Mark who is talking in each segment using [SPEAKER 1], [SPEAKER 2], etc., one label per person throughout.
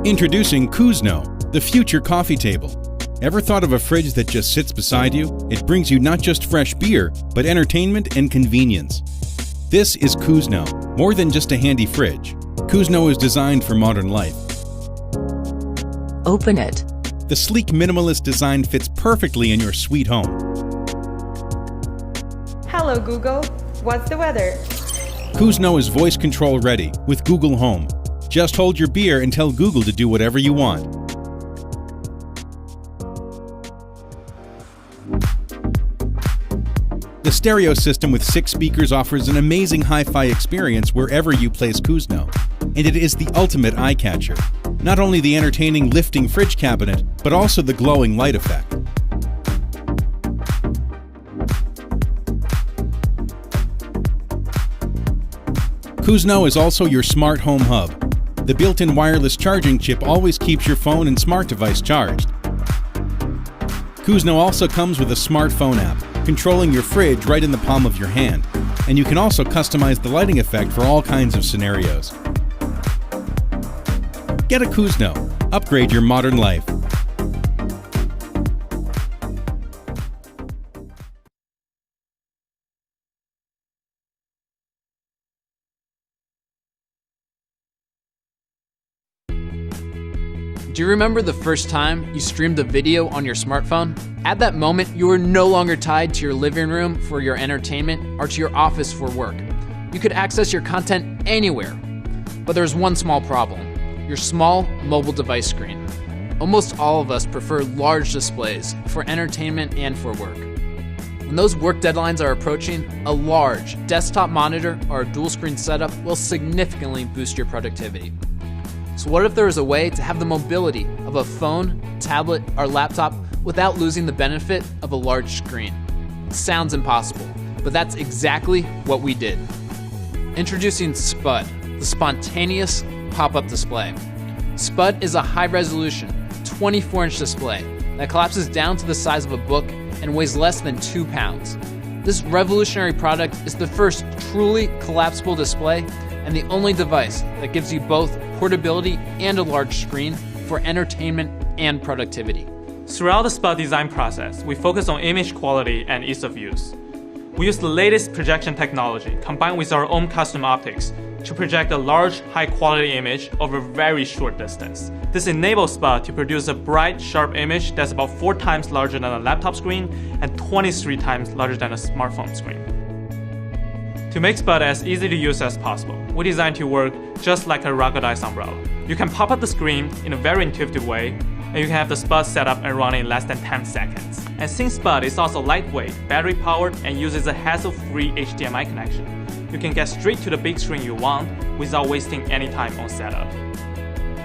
[SPEAKER 1] Introducing Kuzno, the future coffee table. Ever thought of a fridge that just sits beside you? It brings you not just fresh beer, but entertainment and convenience. This is Kuzno, more than just a handy fridge. Kuzno is designed for modern life.
[SPEAKER 2] Open it.
[SPEAKER 1] The sleek minimalist design fits perfectly in your sweet home.
[SPEAKER 3] Hello Google, what's the weather?
[SPEAKER 1] Kuzno is voice control ready with Google Home. Just hold your beer and tell Google to do whatever you want. The stereo system with 6 speakers offers an amazing hi-fi experience wherever you place Kuzno, and it is the ultimate eye-catcher. Not only the entertaining lifting fridge cabinet, but also the glowing light effect. Kuzno is also your smart home hub. The built-in wireless charging chip always keeps your phone and smart device charged. Kuzno also comes with a smartphone app, controlling your fridge right in the palm of your hand, and you can also customize the lighting effect for all kinds of scenarios. Get a Kuzno. Upgrade your modern life.
[SPEAKER 4] Do you remember the first time you streamed a video on your smartphone? At that moment, you were no longer tied to your living room for your entertainment or to your office for work. You could access your content anywhere. But there's one small problem: your small mobile device screen. Almost all of us prefer large displays for entertainment and for work. When those work deadlines are approaching, a large desktop monitor or a dual screen setup will significantly boost your productivity. So what if there was a way to have the mobility of a phone, tablet, or laptop without losing the benefit of a large screen? It sounds impossible, but that's exactly what we did. Introducing Spud, the spontaneous pop-up display. Spud is a high-resolution, 24-inch display that collapses down to the size of a book and weighs less than 2 pounds. This revolutionary product is the first truly collapsible display and the only device that gives you both portability and a large screen for entertainment and productivity.
[SPEAKER 5] Throughout the Spud design process, we focus on image quality and ease of use. We use the latest projection technology combined with our own custom optics to project a large, high-quality image over a very short distance. This enables Spud to produce a bright, sharp image that's about 4 times larger than a laptop screen and 23 times larger than a smartphone screen. To make Spud as easy to use as possible, we designed to work just like a ruggedized umbrella. You can pop up the screen in a very intuitive way, and you can have the Spud set up and running in less than 10 seconds. And since Spud is also lightweight, battery-powered, and uses a hassle-free HDMI connection, you can get straight to the big screen you want without wasting any time on setup.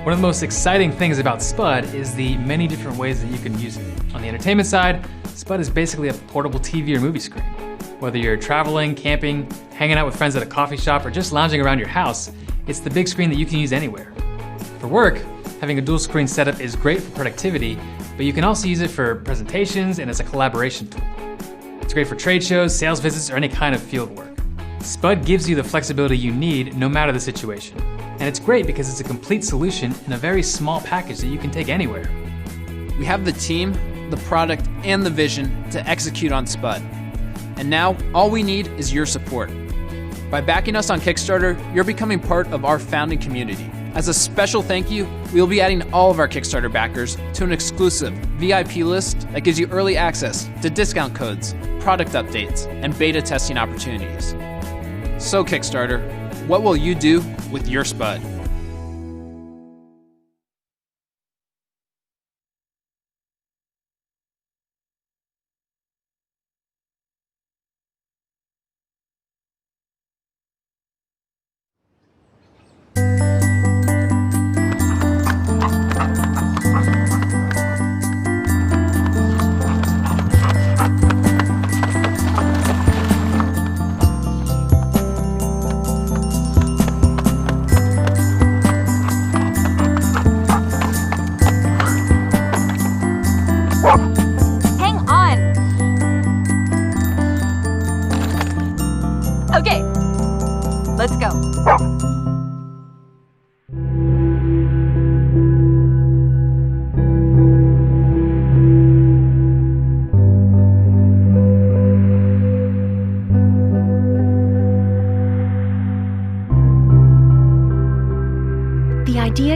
[SPEAKER 6] One of the most exciting things about Spud is the many different ways that you can use it. On the entertainment side, Spud is basically a portable TV or movie screen. Whether you're traveling, camping, hanging out with friends at a coffee shop, or just lounging around your house, it's the big screen that you can use anywhere. For work, having a dual screen setup is great for productivity, but you can also use it for presentations and as a collaboration tool. It's great for trade shows, sales visits, or any kind of field work. Spud gives you the flexibility you need no matter the situation. And it's great because it's a complete solution in a very small package that you can take anywhere.
[SPEAKER 4] We have the team, the product, and the vision to execute on Spud. And now, all we need is your support. By backing us on Kickstarter, you're becoming part of our founding community. As a special thank you, we will be adding all of our Kickstarter backers to an exclusive VIP list that gives you early access to discount codes, product updates, and beta testing opportunities. So Kickstarter, what will you do with your Spud?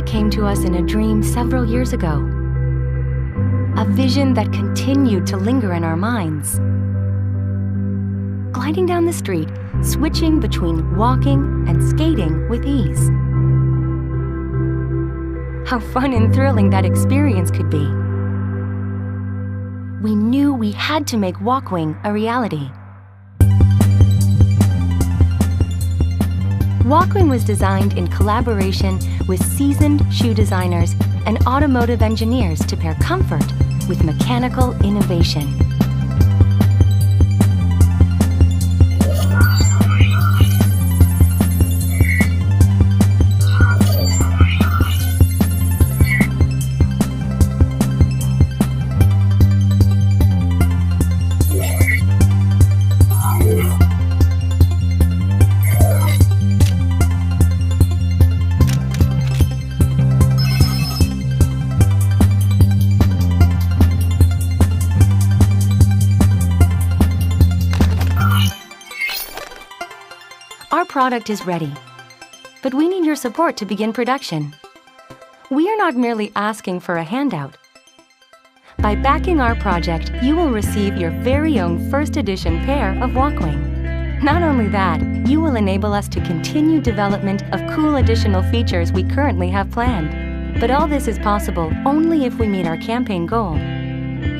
[SPEAKER 2] idea came to us in a dream several years ago. A vision that continued to linger in our minds. Gliding down the street, switching between walking and skating with ease. How fun and thrilling that experience could be. We knew we had to make Walkwing a reality. Walkwing was designed in collaboration with seasoned shoe designers and automotive engineers to pair comfort with mechanical innovation. Our product is ready, but we need your support to begin production. We are not merely asking for a handout. By backing our project, you will receive your very own first edition pair of Walkwing. Not only that, you will enable us to continue development of cool additional features we currently have planned. But all this is possible only if we meet our campaign goal.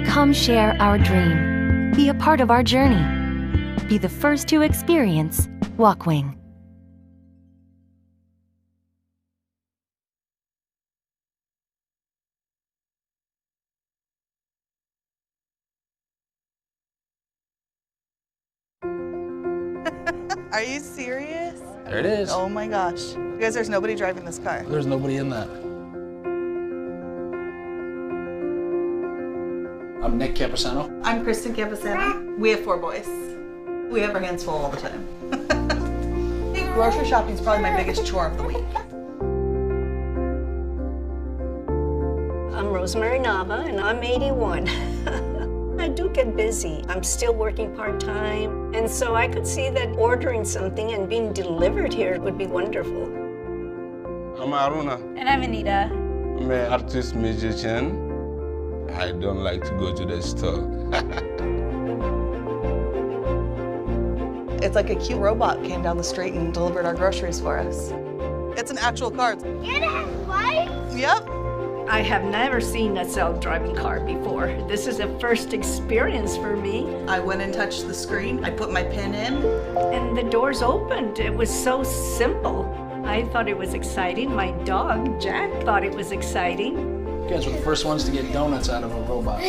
[SPEAKER 2] Come share our dream. Be a part of our journey. Be the first to experience Walkwing.
[SPEAKER 7] Are you serious?
[SPEAKER 8] There it is.
[SPEAKER 7] Oh my gosh. You guys, there's nobody driving this car.
[SPEAKER 8] There's nobody in that. I'm Nick Campusano.
[SPEAKER 7] I'm Kristen Campusano. We have 4 boys. We have our hands full all the time. Grocery shopping is probably my biggest chore of the week.
[SPEAKER 9] I'm Rosemary Nava, and I'm 81. I do get busy. I'm still working part-time, and so I could see that ordering something and being delivered here would be wonderful.
[SPEAKER 10] I'm Aruna.
[SPEAKER 11] And I'm Anita.
[SPEAKER 10] I'm an artist musician. I don't like to go to the store.
[SPEAKER 7] It's like a cute robot came down the street and delivered our groceries for us. It's an actual car.
[SPEAKER 11] And it has lights?
[SPEAKER 7] Yep.
[SPEAKER 9] I have never seen a self-driving car before. This is a first experience for me.
[SPEAKER 7] I went and touched the screen. I put my pin in.
[SPEAKER 9] And the doors opened. It was so simple. I thought it was exciting. My dog, Jack, thought it was exciting.
[SPEAKER 8] You guys were the first ones to get donuts out of a robot.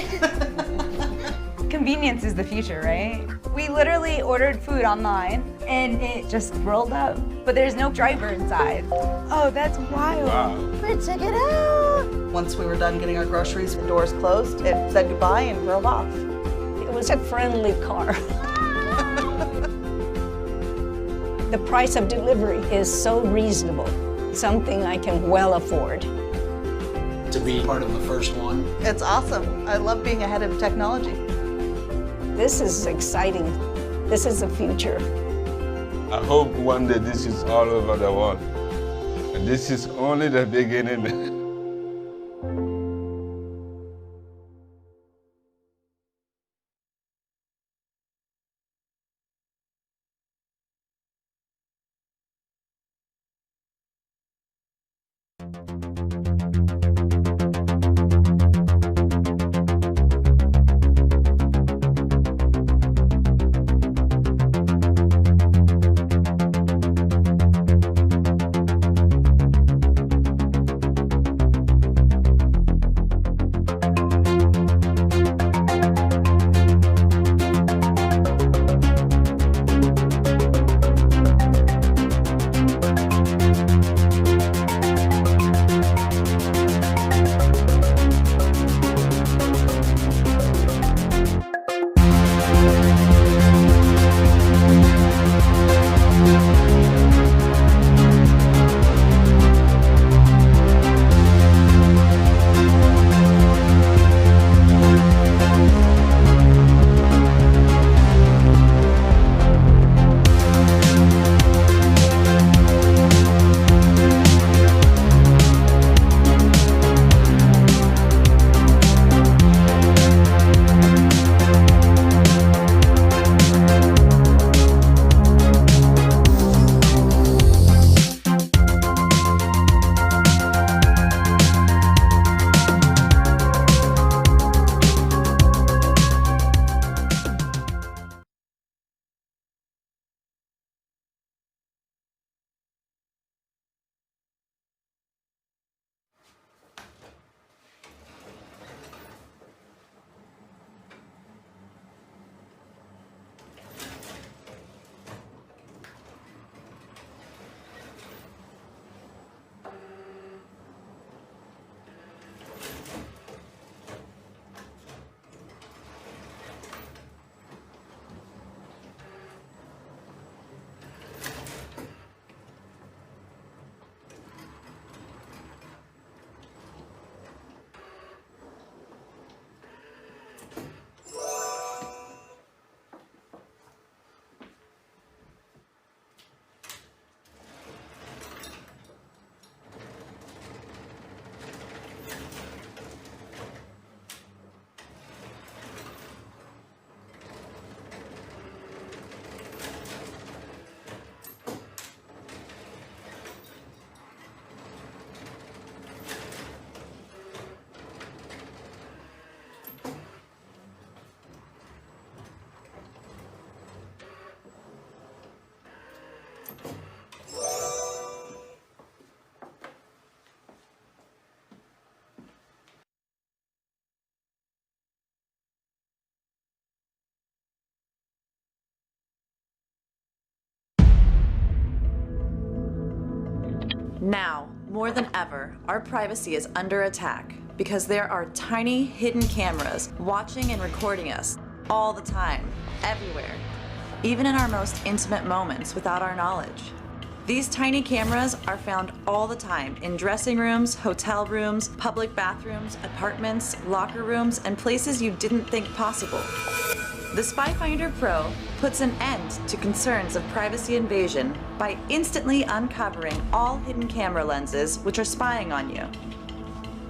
[SPEAKER 11] Convenience is the future, right? We literally ordered food online and it just rolled up, but there's no driver inside. Oh, that's wild.
[SPEAKER 10] Wow.
[SPEAKER 11] But check it out.
[SPEAKER 7] Once we were done getting our groceries, the doors closed, it said goodbye and drove off.
[SPEAKER 9] It was a friendly car. The price of delivery is so reasonable, something I can well afford.
[SPEAKER 8] To be part of the first one.
[SPEAKER 7] It's awesome. I love being ahead of technology.
[SPEAKER 9] This is exciting. This is the future.
[SPEAKER 10] I hope one day this is all over the world. And this is only the beginning.
[SPEAKER 12] Now, more than ever, our privacy is under attack because there are tiny hidden cameras watching and recording us all the time, everywhere, even in our most intimate moments without our knowledge. These tiny cameras are found all the time in dressing rooms, hotel rooms, public bathrooms, apartments, locker rooms, and places you didn't think possible. The SpyFinder Pro puts an end to concerns of privacy invasion by instantly uncovering all hidden camera lenses which are spying on you.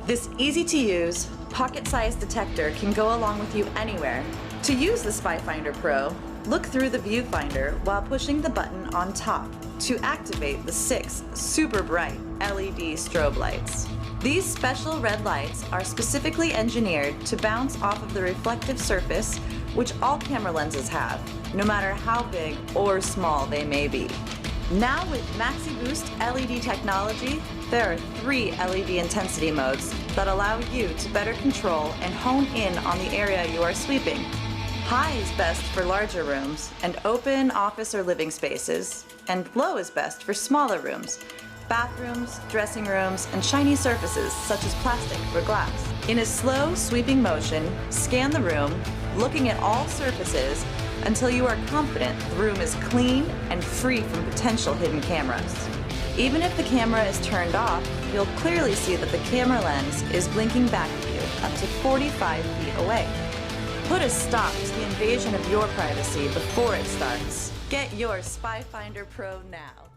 [SPEAKER 12] This easy-to-use, pocket-sized detector can go along with you anywhere. To use the SpyFinder Pro, look through the viewfinder while pushing the button on top to activate the 6 super bright LED strobe lights. These special red lights are specifically engineered to bounce off of the reflective surface which all camera lenses have, no matter how big or small they may be. Now with Maxi Boost LED technology, there are 3 LED intensity modes that allow you to better control and hone in on the area you are sweeping. High is best for larger rooms and open office or living spaces, and low is best for smaller rooms, bathrooms, dressing rooms, and shiny surfaces such as plastic or glass. In a slow, sweeping motion, scan the room, looking at all surfaces until you are confident the room is clean and free from potential hidden cameras. Even if the camera is turned off, you'll clearly see that the camera lens is blinking back at you up to 45 feet away. Put a stop to the invasion of your privacy before it starts. Get your SpyFinder Pro now.